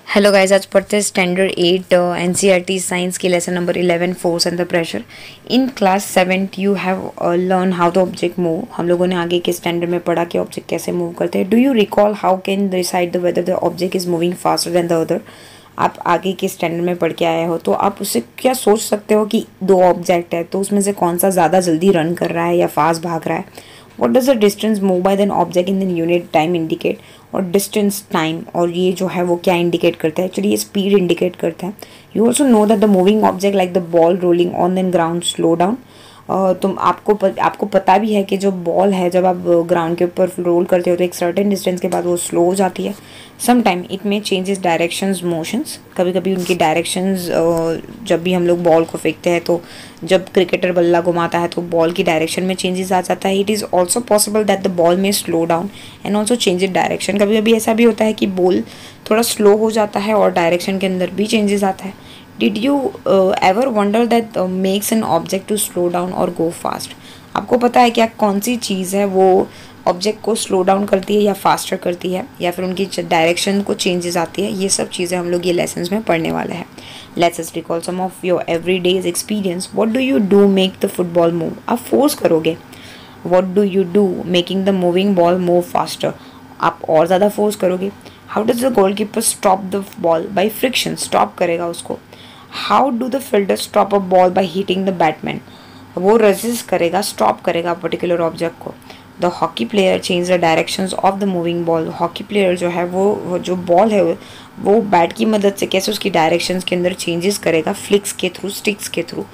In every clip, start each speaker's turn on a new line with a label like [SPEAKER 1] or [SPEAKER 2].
[SPEAKER 1] Hello guys, आज पढ़ते हैं स्टैंडर्ड 8 एनसीईआरटी साइंस की lesson number 11 force and the pressure. In class 7 you have learn how the object move. हम लोगों ने आगे के स्टैंडर्ड में पढ़ा कि ऑब्जेक्ट कैसे मूव करते हैं। Do you recall how can decide the whether the object is moving faster than the other. आप आगे के स्टैंडर्ड में पढ़ के आए हो तो आप उससे क्या सोच सकते हो कि दो ऑब्जेक्ट है तो उसमें से कौन सा ज़्यादा जल्दी रन कर रहा है या फास्ट भाग रहा है। What does the distance moved by an object in the unit time indicate? और डिस्टेंस टाइम और ये जो है वो क्या इंडिकेट करता है? एक्चुअली ये स्पीड इंडिकेट करता है। You also know that the moving object like the ball rolling on the ground slow down. तुम आपको पता भी है कि जो बॉल है जब आप ग्राउंड के ऊपर रोल करते हो तो एक सर्टेन डिस्टेंस के बाद वो स्लो हो जाती है। सम टाइम इट में चेंजेस डायरेक्शंस मोशंस। कभी कभी उनकी डायरेक्शंस जब भी हम लोग बॉल को फेंकते हैं तो जब क्रिकेटर बल्ला घुमाता है तो बॉल की डायरेक्शन में चेंजेस आ जाता है। It is also possible that the ball may slow down and also change it direction. कभी कभी ऐसा भी होता है कि बॉल थोड़ा स्लो हो जाता है और डायरेक्शन के अंदर भी चेंजेस आता है। Did you ever wonder that makes an object to slow down or go fast? आपको पता है क्या कौन सी चीज़ है वो ऑब्जेक्ट को स्लो डाउन करती है या फास्टर करती है या फिर उनकी डायरेक्शन को चेंजेस आती है। ये सब चीज़ें हम लोग ये लेसन्स में पढ़ने वाले हैं। Let's us recall some of your everyday's experience. What do you do make the football move. आप फोर्स करोगे। What do you do making the moving ball move faster. आप और ज़्यादा फोर्स करोगे। How does the goalkeeper stop the ball by friction. Stop करेगा उसको। How do the fielder stop a ball by hitting the batman. वो resist करेगा, stop करेगा particular object को। The hockey player change the directions of the moving ball. Hockey player जो है वो जो बॉल है वो बैट की मदद से कैसे उसकी डायरेक्शंस के अंदर चेंजेस करेगा, फ्लिक्स के थ्रू, स्टिक्स के थ्रू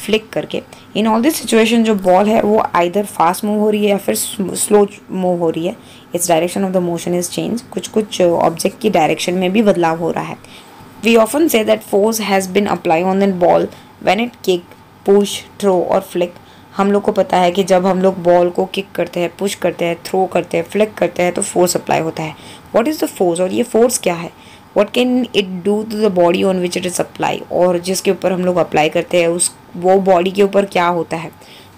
[SPEAKER 1] फ्लिक करके। इन ऑल दिस सिचुएशन जो बॉल है वो आइदर फास्ट मूव हो रही है या फिर स्लो मूव हो रही है। Its direction of the motion is change. कुछ ऑब्जेक्ट की डायरेक्शन में भी बदलाव हो रहा है। We often say that force has been applied on the ball when it kick, push, throw और flick। हम लोग को पता है कि जब हम लोग बॉल को किक करते हैं, पुश करते हैं, थ्रो करते हैं, फ्लिक करते हैं तो फोर्स अप्लाई होता है। व्हाट इज़ द फोर्स और ये फोर्स क्या है। What can it do to the body on which it is apply. और जिसके ऊपर हम लोग अप्लाई करते हैं उस वो बॉडी के ऊपर क्या होता है।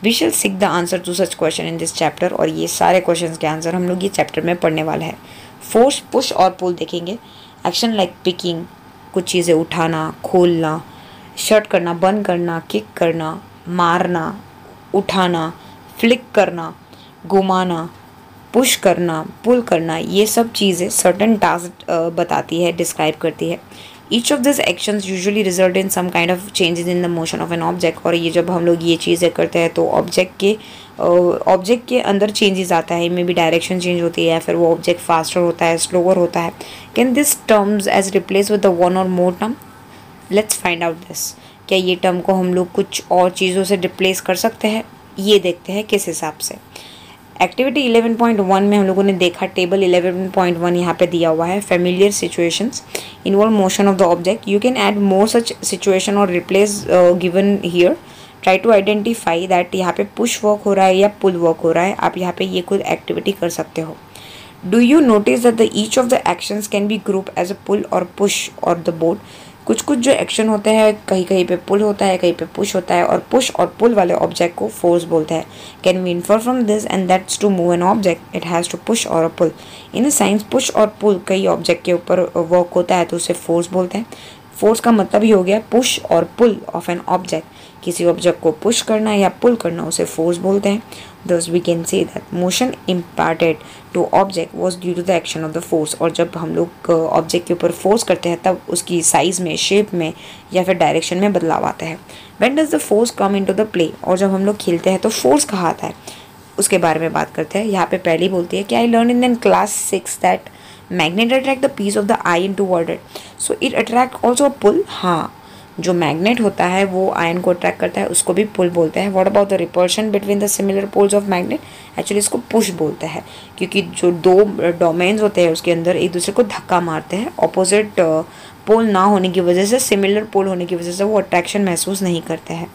[SPEAKER 1] We shall seek the answer to such question in this chapter. और ये सारे क्वेश्चन के आंसर हम लोग ये चैप्टर में पढ़ने वाले हैं। फोर्स, पुश और पुल देखेंगे। एक्शन लाइक पिकिंग, कुछ चीज़ें उठाना, खोलना, शर्ट करना, बंद करना, किक करना, मारना, उठाना, फ्लिक करना, घुमाना, पुश करना, पुल करना, ये सब चीज़ें सर्टेन टास्क बताती है, डिस्क्राइब करती है। Each of this actions usually result in some kind of changes in the motion of an object. और ये जब हम लोग ये चीज़ें करते हैं तो ऑब्जेक्ट के अंदर चेंजेस आता है। मे बी डायरेक्शन चेंज होती है या फिर वो ऑब्जेक्ट फास्टर होता है, स्लोअर होता है। Can this terms as replace with the one or more term. Let's find out this. क्या ये टर्म को हम लोग कुछ और चीज़ों से रिप्लेस कर सकते हैं, ये देखते हैं किस हिसाब से। एक्टिविटी 11.1 में हम लोगों ने देखा, टेबल 11.1 यहाँ पे दिया हुआ है। Familiar situations involve motion of the object. You can add more such situation or replace given here. Try to identify that यहाँ पे पुश वर्क हो रहा है या पुल वर्क हो रहा है। आप यहाँ पे ये कोई एक्टिविटी कर सकते हो। Do you notice that the each of the actions can be group as a pull or push और द बोर्ड। कुछ जो एक्शन होते हैं कहीं कहीं पे पुल होता है, कहीं पे पुश होता है, और पुश और पुल वाले ऑब्जेक्ट को फोर्स बोलते हैं। Can we infer from this and that's to move an object it has to push और पुल। इन साइंस पुश और पुल कई ऑब्जेक्ट के ऊपर वर्क होता है तो उसे फोर्स बोलते हैं। फोर्स का मतलब ही हो गया पुश और पुल ऑफ एन ऑब्जेक्ट। किसी ऑब्जेक्ट को पुश करना या पुल करना उसे फोर्स बोलते हैं। Thus we can say that motion imparted to object was due to the action of the force। और जब हम लोग ऑब्जेक्ट के ऊपर फोर्स करते हैं तब उसकी साइज में, शेप में या फिर डायरेक्शन में बदलाव आता है। When does the force come into the play। और जब हम लोग खेलते हैं तो फोर्स कहाँ आता है उसके बारे में बात करते हैं। यहाँ पे पहली बोलती है कि I learned in class 6 that magnet attract the piece of the iron toward it, so it attract also a pull। हाँ, जो मैग्नेट होता है वो आयन को अट्रैक्ट करता है, उसको भी पुल बोलते हैं। What about the repulsion between the similar poles of magnet. Actually इसको पुश बोलते हैं क्योंकि जो दो डोमेन्स होते हैं उसके अंदर एक दूसरे को धक्का मारते हैं। ऑपोजिट पोल ना होने की वजह से, सिमिलर पोल होने की वजह से वो अट्रैक्शन महसूस नहीं करते हैं।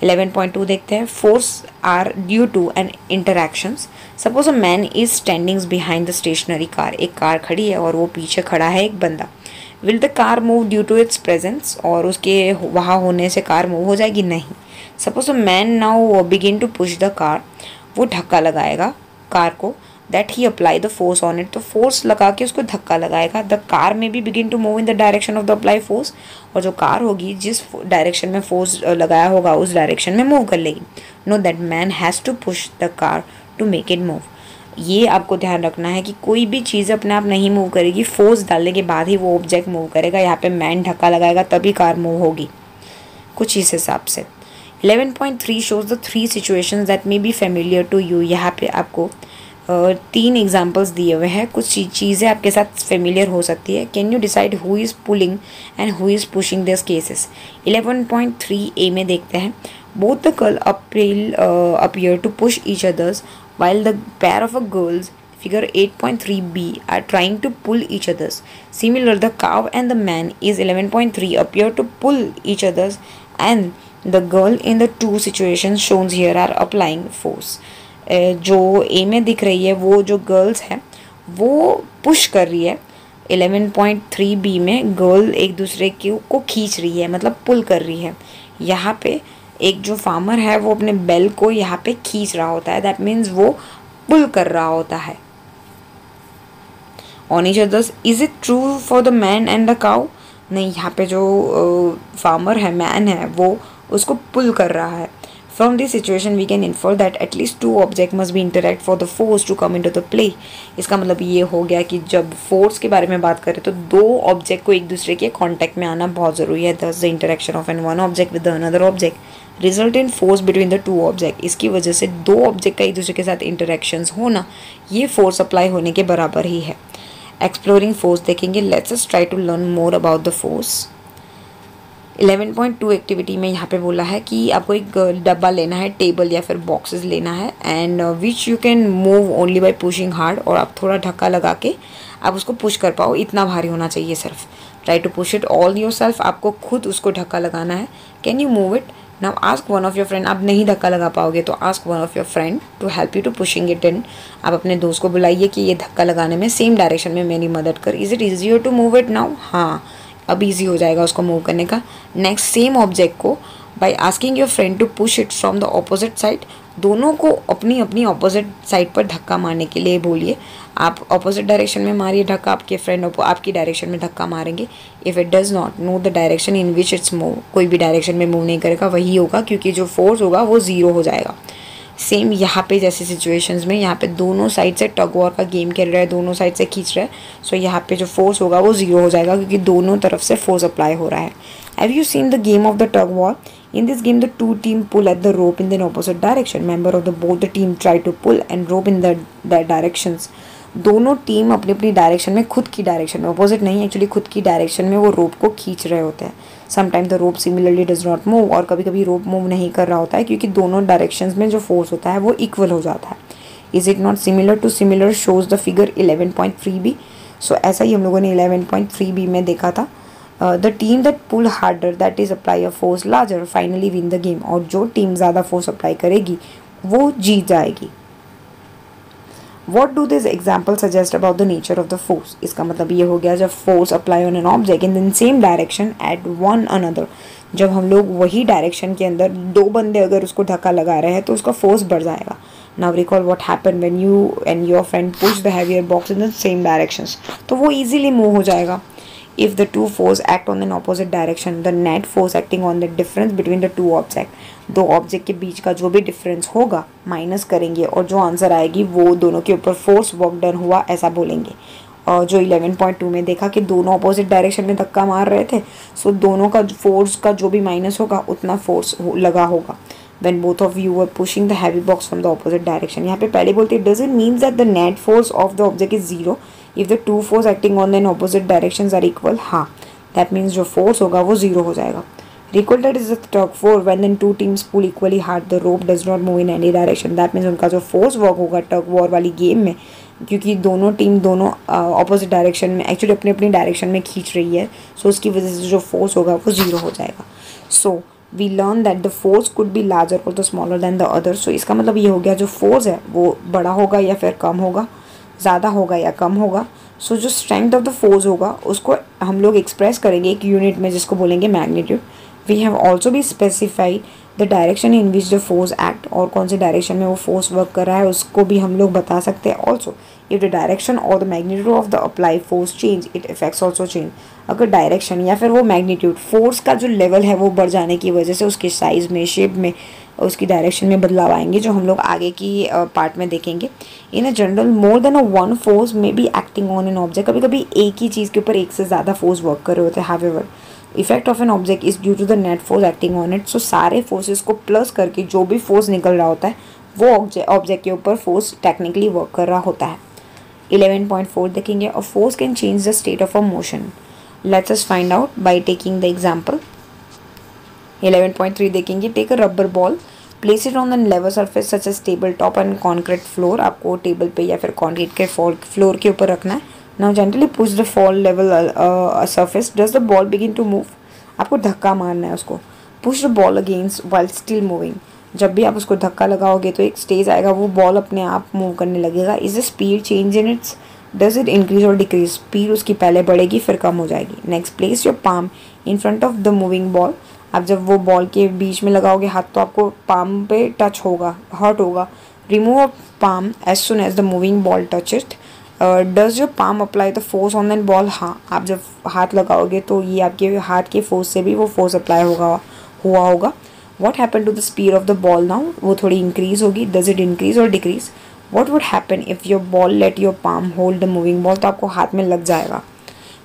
[SPEAKER 1] 11.2 देखते हैं। Force are due to an interactions. Suppose a man is standing behind the stationary car. एक कार खड़ी है और वो पीछे खड़ा है एक बंदा। Will the car move due to its presence. और उसके वहाँ होने से कार मूव हो जाएगी, नहीं। Suppose a man now begin to push the car. वो धक्का लगाएगा कार को that he apply the force on it, तो फोर्स लगा के उसको धक्का लगाएगा। The car may be begin to move in the direction of the apply force, और जो कार होगी जिस डायरेक्शन में फोर्स लगाया होगा उस डायरेक्शन में मूव कर लेगी। Know that man has to push the car to make it move. ये आपको ध्यान रखना है कि कोई भी चीज़ अपने आप नहीं मूव करेगी, फोर्स डालने के बाद ही वो ऑब्जेक्ट मूव करेगा। यहाँ पे मैन धक्का लगाएगा तभी कार मूव होगी, कुछ इस हिसाब से। 11.3 shows the 3 situations that may be familiar to you. यहाँ पे आपको 3 एग्जाम्पल्स दिए हुए हैं, कुछ चीज़ें आपके साथ फेमिलियर हो सकती है। Can you decide who is pulling and who is pushing this cases. 11.3 A में देखते हैं, both the girl appear to push each others while the pair of girls, figure 8.3b, are trying to pull each others. Similar, the cow and the man is 11.3 appear to pull each others, and the girl in the 2 situations shown here are applying force. जो ए में दिख रही है वो जो girls है वो push कर रही है। 11.3b में गर्ल एक दूसरे को खींच रही है, मतलब पुल कर रही है। यहाँ पे एक जो फार्मर है वो अपने बेल को यहाँ पे खींच रहा होता है, दैट मीन्स वो पुल कर रहा होता है on each others. Is it true for the man and the cow. नहीं, यहाँ पे जो फार्मर है, मैन है, वो उसको पुल कर रहा है। From this situation we can infer that at least 2 object must be interact for the force to come into the play. इसका मतलब ये हो गया कि जब फोर्स के बारे में बात करें तो 2 ऑब्जेक्ट को एक दूसरे के कॉन्टैक्ट में आना बहुत ज़रूरी है। Thus the interaction of an one object with the another object result in force between the 2 object. इसकी वजह से 2 ऑब्जेक्ट का एक दूसरे के साथ इंटरेक्शंस होना ये फोर्स अप्लाई होने के बराबर ही है। एक्सप्लोरिंग फोर्स देखेंगे, let's try to learn more about the force. 11.2 activity में यहाँ पे बोला है कि आपको एक डब्बा लेना है, टेबल या फिर बॉक्सेस लेना है, and which you can move only by pushing hard, और आप थोड़ा धक्का लगा के आप उसको पुश कर पाओ, इतना भारी होना चाहिए सिर्फ। Try to push it all your self, आपको खुद उसको धक्का लगाना है। Can you move it now, ask one of your friend. आप नहीं धक्का लगा पाओगे तो ask one of your friend to help you to pushing it in. आप अपने दोस्त को बुलाइए कि ये धक्का लगाने में सेम डायरेक्शन में मेरी मदद कर। Is it easier to move it now. हाँ, अब इजी हो जाएगा उसको मूव करने का। नेक्स्ट, सेम ऑब्जेक्ट को by asking your friend to push it from the opposite side. दोनों को अपनी अपनी ऑपोजिट साइड पर धक्का मारने के लिए बोलिए। आप ऑपोजिट डायरेक्शन में मारिए धक्का, आपके फ्रेंड आपकी डायरेक्शन में धक्का मारेंगे। If it does not know the direction in which it's move, कोई भी डायरेक्शन में मूव नहीं करेगा, वही होगा, क्योंकि जो फोर्स होगा वो 0 हो जाएगा। सेम यहाँ पे जैसे सिचुएशंस में यहाँ पे दोनों साइड से टग वॉर का गेम खेल रहा है, दोनों साइड से खींच रहा है, सो यहाँ पे जो फोर्स होगा वो 0 हो जाएगा, क्योंकि दोनों तरफ से फोर्स अप्लाई हो रहा है। Have you seen the game of the tug war? In this game, the 2 team pull at the rope in the opposite direction. Member of both the team try to pull and rope in their directions. दोनों team अपनी अपनी direction में, खुद की direction में, opposite नहीं, actually खुद की डायरेक्शन में वो रोप को खींच रहे होते हैं। Sometime the rope similarly does not move, और कभी कभी रोप मूव नहीं कर रहा होता है, क्योंकि दोनों डायरेक्शंस में जो फोर्स होता है वो इक्वल हो जाता है। Is it not similar to similar shows the figure 11.3b। So ऐसा ही हम लोगों ने 11.3b में देखा था। The team that pull harder that is apply a force larger finally win the game. और जो टीम ज़्यादा फोर्स अप्लाई करेगी वो जीत जाएगी। What do this example suggest about the nature of the force? इसका मतलब ये हो गया, जब force apply on an object in the same direction at one another, जब हम लोग वही डायरेक्शन के अंदर 2 बंदे अगर उसको धक्का लगा रहे हैं तो उसका फोर्स बढ़ जाएगा। Now recall what happened when you and your friend push the heavier box in the same directions, तो वो easily मूव हो जाएगा। If the 2 force act on an opposite direction, the net force acting on the difference between the 2 object, 2 object के बीच का जो भी difference होगा minus करेंगे, और जो आंसर आएगी वो दोनों के ऊपर फोर्स वर्क डन हुआ ऐसा बोलेंगे। और जो 11.2 में देखा कि दोनों अपोजिट डायरेक्शन में धक्का मार रहे थे, सो दोनों का फोर्स का जो भी माइनस होगा उतना फोर्स लगा होगा। When both of you were pushing the heavy box from the opposite direction, यहाँ पे पहले बोलते हैं does it mean that the net force of the object is 0 if the 2 force acting on the opposite directions are equal? हाँ, that means जो force होगा वो 0 हो जाएगा। Recall that is a tug war when then 2 teams pull equally hard, the rope does not move in any direction. That means उनका जो force work होगा tug war वाली गेम में, क्योंकि दोनों टीम दोनों ऑपोजिट डायरेक्शन में एक्चुअली अपनी अपनी डायरेक्शन में खींच रही है, सो उसकी वजह से जो फोर्स होगा वो 0 हो जाएगा। So we learn that the force could be larger or the smaller than the other. So इसका मतलब ये हो गया, जो फोर्स है वो बड़ा होगा या फिर कम होगा, ज़्यादा होगा या कम होगा। सो जो स्ट्रेंथ ऑफ द फोर्स होगा उसको हम लोग एक्सप्रेस करेंगे एक यूनिट में, जिसको बोलेंगे magnitude. We have also be specified the direction in which the force act, और कौन से डायरेक्शन में वो फोर्स वर्क कर रहा है उसको भी हम लोग बता सकते हैं. ऑल्सो इफ द डायरेक्शन और the magnitude of the apply force change it effects also change. अगर डायरेक्शन या फिर वो मैग्नीट्यूड फोर्स का जो लेवल है वो बढ़ जाने की वजह से उसके साइज में, शेप में, उसकी डायरेक्शन में बदलाव आएंगे, जो हम लोग आगे की पार्ट में देखेंगे. In a general more than a one force may be acting on an object. कभी कभी एक ही चीज़ के ऊपर एक से ज़्यादा फोर्स वर्क कर रहे होते हैं. However effect of an object is due to the net force acting on it. So सारे फोर्सेस को प्लस करके जो भी फोर्स निकल रहा होता है वो ऑब्जेक्ट के ऊपर फोर्स टेक्निकली वर्क कर रहा होता है. 11.4 देखेंगे. A force can change the state of a motion. Let's us find out by taking the example. 11.3 देखेंगे. Take a rubber ball, place it on the level surface such as table top and concrete floor. आपको table पे या फिर concrete के floor के ऊपर रखना है. Now gently push the fall level surface. Does the ball begin to move. आपको धक्का मारना है उसको. Push the ball against while still moving. जब भी आप उसको धक्का लगाओगे तो एक स्टेज आएगा, वो बॉल अपने आप मूव करने लगेगा. Is the speed change in its, does it increase और डिक्रीज. स्पीड उसकी पहले बढ़ेगी फिर कम हो जाएगी. Next, place your palm in front of the moving ball. आप जब वो बॉल के बीच में लगाओगे हाथ तो आपको पाम पे टच होगा, हर्ट होगा. Remove a palm as soon as the moving ball touch it. Does your palm apply the force on that ball. हाँ, आप जब हाथ लगाओगे तो ये आपके हाथ के फोर्स से भी वो फोर्स अप्लाई हुआ होगा. What happen to the speed of the ball now. वो थोड़ी इंक्रीज होगी. डज इट इंक्रीज और decrease. What would happen if your ball let your palm hold the moving ball. तो आपको हाथ में लग जाएगा.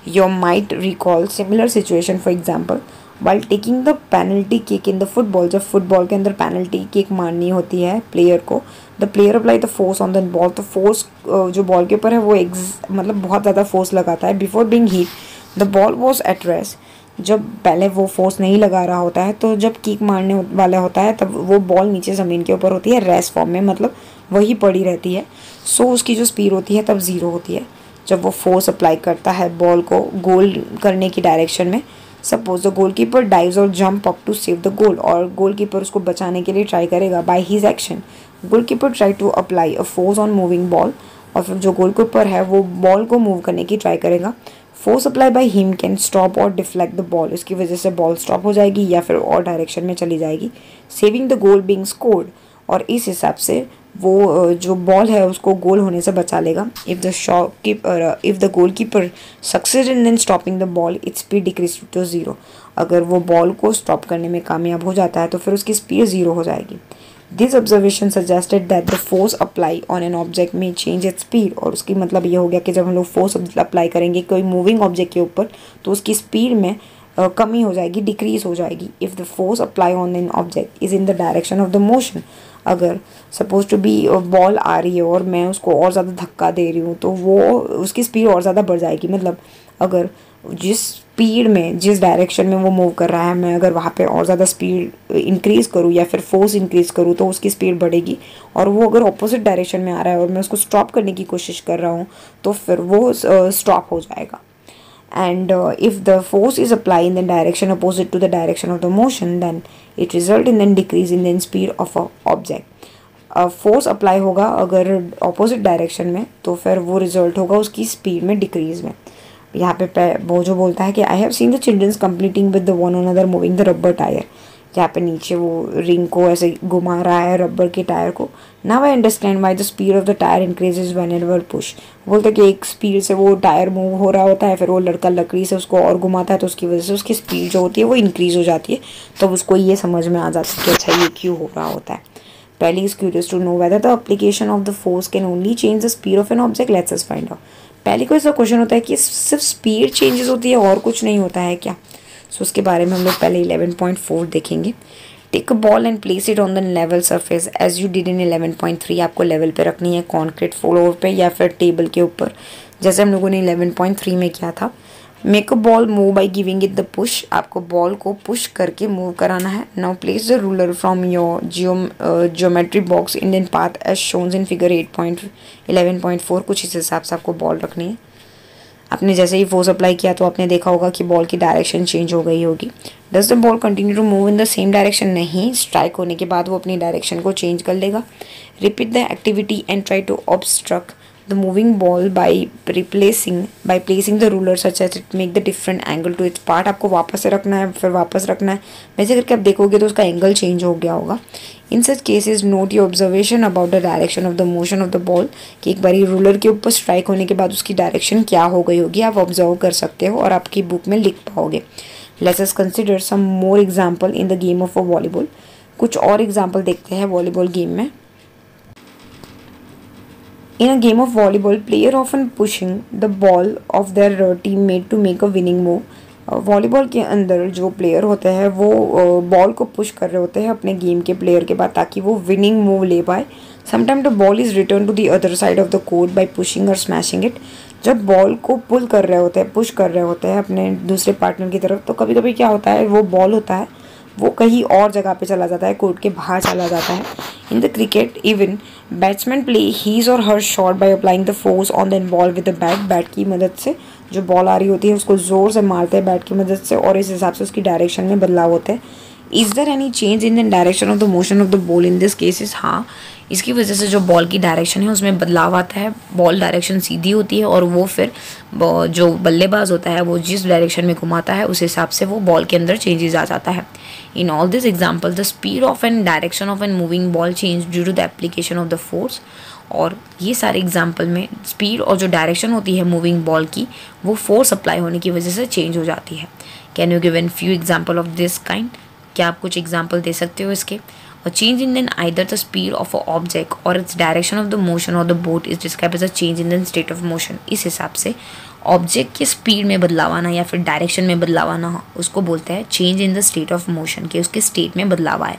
[SPEAKER 1] Your might recall similar situation. For example, while taking the penalty kick in the football. जब football के अंदर पेनल्टी किक मारनी होती है प्लेयर को, the player apply the force on the ball. तो फोर्स जो बॉल के ऊपर है वो मतलब बहुत ज़्यादा फोर्स लगाता है. Before being hit the ball was at rest. जब पहले वो फोर्स नहीं लगा रहा होता है तो जब किक मारने वाला होता है तब वो बॉल नीचे ज़मीन के ऊपर होती है रेस्ट फॉर्म में, मतलब वही पड़ी रहती है. सो उसकी जो स्पीड होती है तब ज़ीरो होती है. जब वो फोर्स अप्लाई करता है बॉल को गोल करने की डायरेक्शन में, सपोज द गोलकीपर डाइव्स और jump up to save the goal, और गोलकीपर उसको बचाने के लिए ट्राई करेगा. By his action goalkeeper try to apply a force on moving ball. और फिर जो गोलकीपर है वो बॉल को मूव करने की ट्राई करेगा. Force apply by him can stop और डिफ्लेक्ट द बॉल. इसकी वजह से बॉल स्टॉप हो जाएगी या फिर और डायरेक्शन में चली जाएगी, saving the goal being scored. और इस हिसाब से वो जो बॉल है उसको गोल होने से बचा लेगा. If the goalkeeper succeed in stopping the ball its speed decrease to zero. अगर वो बॉल को स्टॉप करने में कामयाब हो जाता है तो फिर उसकी स्पीड ज़ीरो हो जाएगी. This observation suggested that the force apply on an object में चेंज इट्स स्पीड. और उसकी मतलब ये हो गया कि जब हम लोग फोर्स अप्लाई करेंगे कोई मूविंग ऑब्जेक्ट के ऊपर तो उसकी स्पीड में कमी हो जाएगी, डिक्रीज हो जाएगी. If the force apply on an object is in the direction of the motion. अगर सपोज टू बी बॉल आ रही है और मैं उसको और ज़्यादा धक्का दे रही हूँ तो वो उसकी स्पीड और ज़्यादा बढ़ जाएगी. मतलब अगर जिस स्पीड में जिस डायरेक्शन में वो मूव कर रहा है मैं अगर वहाँ पे और ज़्यादा स्पीड इंक्रीज़ करूँ या फिर फोर्स इंक्रीज़ करूँ तो उसकी स्पीड बढ़ेगी. और वो अगर ऑपोजिट डायरेक्शन में आ रहा है और मैं उसको स्टॉप करने की कोशिश कर रहा हूँ तो फिर वो स्टॉप हो जाएगा. And if the force is applied in the direction opposite to the direction of the motion, then it result in the decrease in the speed of a object. Force apply होगा अगर opposite direction में तो फिर वो result होगा उसकी speed में decrease में. यहाँ पे वो जो बोलता है कि I have seen the childrens completing with the one another moving the rubber tyre. यहाँ पे नीचे वो रिंग को ऐसे घुमा रहा है रबर के टायर को. Now I understand why the speed of the tyre increases whenever push. बोलते हैं कि एक स्पीड से वो टायर मूव हो रहा होता है फिर वो लड़का लकड़ी से उसको और घुमाता है तो उसकी वजह से उसकी स्पीड जो होती है वो इंक्रीज हो जाती है. तो उसको ये समझ में आ जाता है कि अच्छा ये क्यों हो रहा होता है. Pelly is curious to know whether the application of the force can only change the speed of an object. Let's us find out. पहले को ऐसा क्वेश्चन होता है कि सिर्फ स्पीड चेंजेस होती है और कुछ नहीं होता है क्या. सो उसके बारे में हम लोग पहले 11.4 देखेंगे. Take a ball and place it on the level surface as you did in 11.3. आपको लेवल पे रखनी है कॉन्क्रीट फ्लोर पे या फिर टेबल के ऊपर जैसे हम लोगों ने 11.3 में किया था. Make a ball move by giving it the push. आपको बॉल को पुश करके मूव कराना है. Now place the ruler from your geometry box Indian path as shown in figure 8.11.4. कुछ इस हिसाब से आपको बॉल रखनी है. आपने जैसे ही फोर्स अप्लाई किया तो आपने देखा होगा कि बॉल की डायरेक्शन चेंज हो गई होगी. Does the ball continue to move in the same direction. नहीं, स्ट्राइक होने के बाद वो अपनी डायरेक्शन को चेंज कर लेगा. Repeat the activity and try to obstruct the moving ball by placing the ruler such as it make the different angle to its part. आपको वापस से रखना है, फिर वापस रखना है, वैसे करके आप देखोगे तो उसका एंगल चेंज हो गया होगा। In such cases note your observation about the direction of the motion of the ball, कि एक बारी रूलर के ऊपर स्ट्राइक होने के बाद उसकी डायरेक्शन क्या हो गई होगी, आप ऑब्जर्व कर सकते हो और आपकी बुक में लिख पाओगे। Let's us consider some more example in the game of a volleyball. कुछ और एग्जाम्पल देखते हैं वॉलीबॉल गेम में। In a game of volleyball, player often pushing the ball of their teammate to make a winning move. Volleyball के अंदर जो player होते हैं वो बॉल को पुश कर रहे होते हैं अपने गेम के प्लेयर के बाद, ताकि वो विनिंग मूव ले पाए। Sometime the ball is return to the other side of the court by pushing और स्मैशिंग इट। जब बॉल को पुल कर रहे होते हैं, पुश कर रहे होते हैं अपने दूसरे पार्टनर की तरफ, तो कभी कभी क्या होता है, वो बॉल होता है वो कहीं और जगह पे चला जाता है, कोर्ट के बाहर चला जाता है। In the cricket even batsman play his or her shot by applying the force on the ball with the bat. Bat की मदद से जो बॉल आ रही होती है उसको ज़ोर से मारते हैं बैट की मदद से, और इस हिसाब से उसकी डायरेक्शन में बदलाव होते हैं। Is there any change in the direction of the motion of the ball in this cases? हाँ, इसकी वजह से जो बॉल की डायरेक्शन है उसमें बदलाव आता है। बॉल डायरेक्शन सीधी होती है और वो फिर जो बल्लेबाज होता है वो जिस डायरेक्शन में घुमाता है उस हिसाब से वो बॉल के अंदर चेंजेस आ जाता है। In all this example the speed of and direction of an moving ball change due to the application of the force. और ये सारे एग्जाम्पल में स्पीड और जो डायरेक्शन होती है मूविंग बॉल की वो फोर्स अप्लाई होने की वजह से चेंज हो जाती है। Can you give an few example of this kind? क्या आप कुछ एग्जाम्पल दे सकते हो इसके? A change in then either the speed of an object or its direction of the motion of the boat is described as a change in the state of motion। इस हिसाब से object के speed में बदलाव आना या फिर direction में बदलाव आना उसको बोलते हैं change in the state of motion, कि उसके स्टेट में बदलाव आए।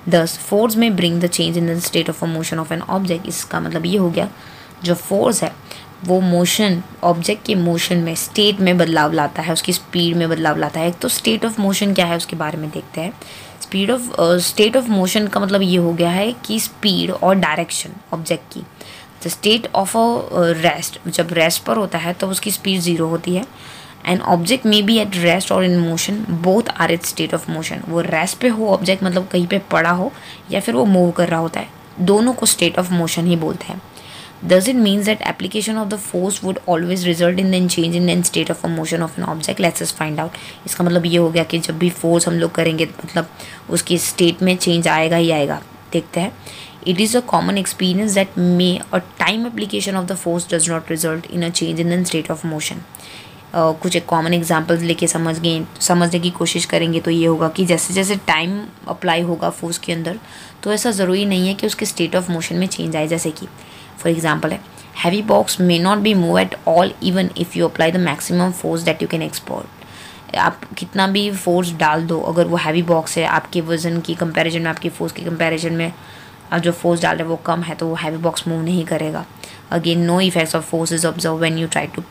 [SPEAKER 1] दस फोर्स में bring the change in the state of a motion of an object. इसका मतलब ये हो गया जो फोर्स है वो मोशन, ऑब्जेक्ट के मोशन में स्टेट में बदलाव लाता है, उसकी स्पीड में बदलाव लाता है। तो स्टेट ऑफ मोशन क्या है उसके बारे में देखते हैं। स्टेट ऑफ मोशन का मतलब ये हो गया है कि स्पीड और डायरेक्शन ऑब्जेक्ट की। The state of a rest, जब रेस्ट पर होता है तो उसकी स्पीड 0 होती है। And object may be at rest or in motion, both are it state of motion. वो रेस्ट पे हो ऑब्जेक्ट, मतलब कहीं पे पड़ा हो, या फिर वो मूव कर रहा होता है, दोनों को स्टेट ऑफ मोशन ही बोलते हैं। Does it mean that application of the force would always result in the change in the state of a motion of an object? Let's just find out। इसका मतलब ये हो गया कि जब भी फोर्स हम लोग करेंगे मतलब उसकी स्टेट में चेंज आएगा ही आएगा। देखते हैं। It is a common experience that may a time application of the force does not result in a change in the state of motion। कुछ एक कॉमन एग्जाम्पल्स लेके समझने की कोशिश करेंगे तो ये होगा कि जैसे जैसे टाइम अप्लाई होगा फोर्स के अंदर तो ऐसा ज़रूरी नहीं है कि उसके स्टेट ऑफ मोशन में चेंज आए। जैसे कि फॉर एग्जाम्पल है heavy box may not be move at all even if you apply the maximum force that you can export. आप कितना भी फोर्स डाल दो, अगर वो हैवी बॉक्स है आपके वजन की कंपैरिजन में, आपकी फोर्स की कंपैरिजन में आप जो फोर्स डाल रहे हैं वो कम है, तो वो हैवी बॉक्स मूव नहीं करेगा। Again no effects of force is observe when you try to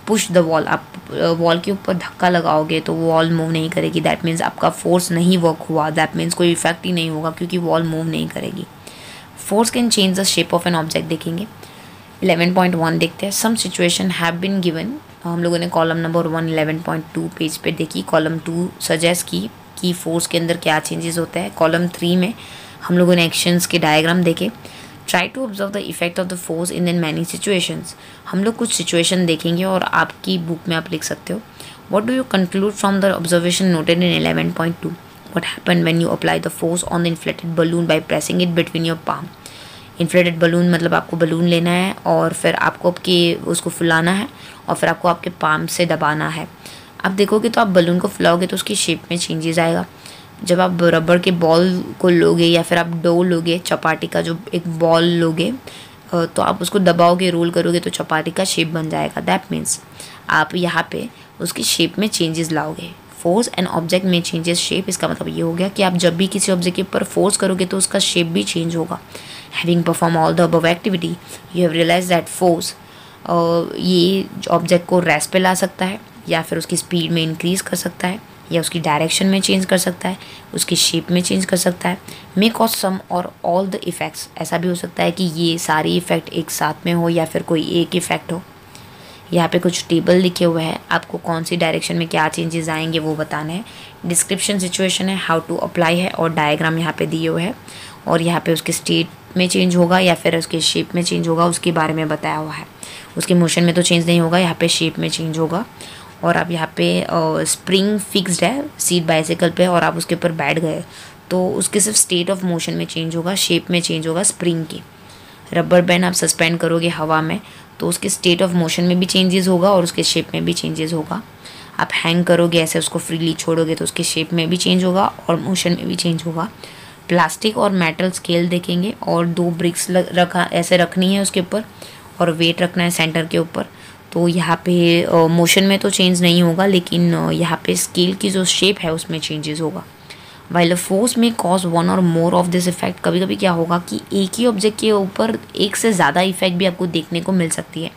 [SPEAKER 1] push the wall. आप वॉल के ऊपर धक्का लगाओगे तो वॉल मूव नहीं करेगी। दैट मीन्स आपका फोर्स नहीं वर्क हुआ, दैट मीन्स कोई इफेक्ट ही नहीं होगा क्योंकि वॉल मूव नहीं करेगी। Force can change the shape of an object देखेंगे। 11.1 देखते हैं। Some situation have been given. हम लोगों ने कॉलम नंबर 1 11.2 पेज पे देखी। कॉलम 2 सजेस्ट की कि फोर्स के अंदर क्या चेंजेस होते हैं। कॉलम 3 में हम लोगों ने एक्शंस के डायग्राम देखे। Try to observe the effect of the force in many situations. हम लोग कुछ सिचुएशन देखेंगे और आपकी बुक में आप लिख सकते हो। What do you conclude from the observation noted in 11.2? What happened when you apply the force on the inflated balloon by pressing it between your palm? Inflated balloon मतलब आपको बलून लेना है और फिर आपको आपके उसको फुलाना है और फिर आपको आपके पाम से दबाना है। आप देखोगे तो आप बलून को फुलाओगे तो उसकी शेप में चेंजेस आएगा। जब आप रबर के बॉल को लोगे या फिर आप डो लोगे, चपाटी का जो एक बॉल लोगे, तो आप उसको दबाओगे, रोल करोगे तो चपाती का शेप बन जाएगा। दैट मीन्स आप यहाँ पे उसकी शेप में चेंजेस लाओगे। फोर्स एंड ऑब्जेक्ट में चेंजेस शेप, इसका मतलब ये हो गया कि आप जब भी किसी ऑब्जेक्ट के ऊपर फोर्स करोगे तो उसका शेप भी चेंज होगा। Having perform all the above activity you have realise that force ये ऑब्जेक्ट को रेस्ट पे ला सकता है या फिर उसकी स्पीड में इंक्रीज़ कर सकता है या उसकी डायरेक्शन में चेंज कर सकता है, उसकी शेप में चेंज कर सकता है। मे कॉज सम और ऑल द इफ़ेक्ट्स, ऐसा भी हो सकता है कि ये सारी इफ़ेक्ट एक साथ में हो या फिर कोई एक इफ़ेक्ट हो। यहाँ पे कुछ टेबल लिखे हुए हैं, आपको कौन सी डायरेक्शन में क्या चेंजेस आएंगे वो बताना है। डिस्क्रिप्शन सिचुएशन है, हाउ टू अप्लाई है और डायग्राम यहाँ पे दिए हुए हैं और यहाँ पे उसके स्टेट में चेंज होगा या फिर उसके शेप में चेंज होगा, उसके बारे में बताया हुआ है। उसके मोशन में तो चेंज नहीं होगा, यहाँ पे शेप में चेंज होगा। और अब यहाँ पे स्प्रिंग फिक्स्ड है सीट बाइसाइकिल पे और आप उसके ऊपर बैठ गए तो उसके सिर्फ स्टेट ऑफ मोशन में चेंज होगा, शेप में चेंज होगा स्प्रिंग के। रबर बैंड आप सस्पेंड करोगे हवा में तो उसके स्टेट ऑफ मोशन में भी चेंजेस होगा और उसके शेप में भी चेंजेस होगा। आप हैंग करोगे ऐसे, उसको फ्रीली छोड़ोगे तो उसके शेप में भी चेंज होगा और मोशन में भी चेंज होगा। प्लास्टिक और मेटल स्केल देखेंगे और 2 ब्रिक्स रखा ऐसे रखनी है उसके ऊपर और वेट रखना है सेंटर के ऊपर। तो यहाँ पे मोशन में तो चेंज नहीं होगा, लेकिन यहाँ पे स्केल की जो शेप है उसमें चेंजेस होगा। वाइल अ फोर्स में cause one or more of this effect, कभी कभी क्या होगा कि एक ही ऑब्जेक्ट के ऊपर एक से ज़्यादा इफेक्ट भी आपको देखने को मिल सकती है।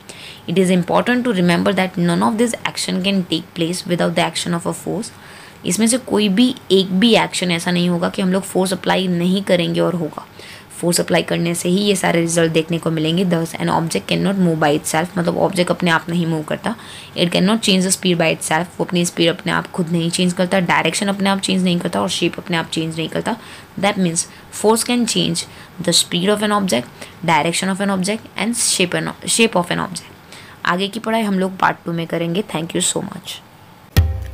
[SPEAKER 1] It is important to remember that none of this action can take place without the action of a force. इसमें से कोई भी एक भी एक्शन ऐसा नहीं होगा कि हम लोग फोर्स अप्लाई नहीं करेंगे और होगा। फोर्स अप्लाई करने से ही ये सारे रिजल्ट देखने को मिलेंगे। दस an object can not move by it self, मतलब ऑब्जेक्ट अपने आप नहीं मूव करता। It can not change the speed by it self, वो अपनी स्पीड अपने आप खुद नहीं चेंज करता, डायरेक्शन अपने आप चेंज नहीं करता और शेप अपने आप चेंज नहीं करता। That means force can change the speed of an object, direction of an object and shape of an object. आगे की पढ़ाई हम लोग पार्ट 2 में करेंगे। Thank you so much.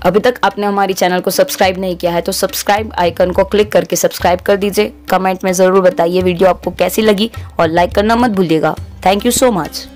[SPEAKER 2] अभी तक आपने हमारी चैनल को सब्सक्राइब नहीं किया है तो सब्सक्राइब आइकन को क्लिक करके सब्सक्राइब कर दीजिए। कमेंट में ज़रूर बताइए वीडियो आपको कैसी लगी और लाइक करना मत भूलिएगा। Thank you so much.